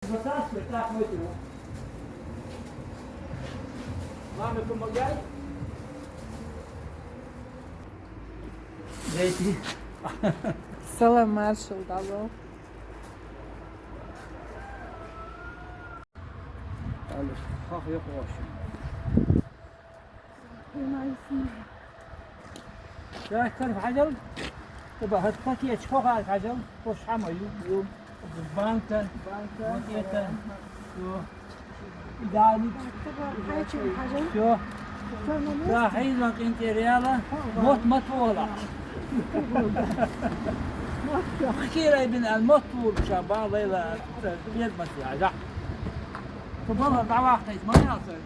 Fantastico, está muito bom. Vamos como gay? Leite. Salam Marshall, tá bom? Olha, corre eu roxo. لا تعرف عجل؟ تبع هتفكي تشوف هاي عجل وش حمايو يوم بانكا بانكا شو إداري شو لا حين لك انت ريالة موت مطولة كثير ابن الموت طول شباب ليلة بيد مسيح صح تفضل دعوة ما يصير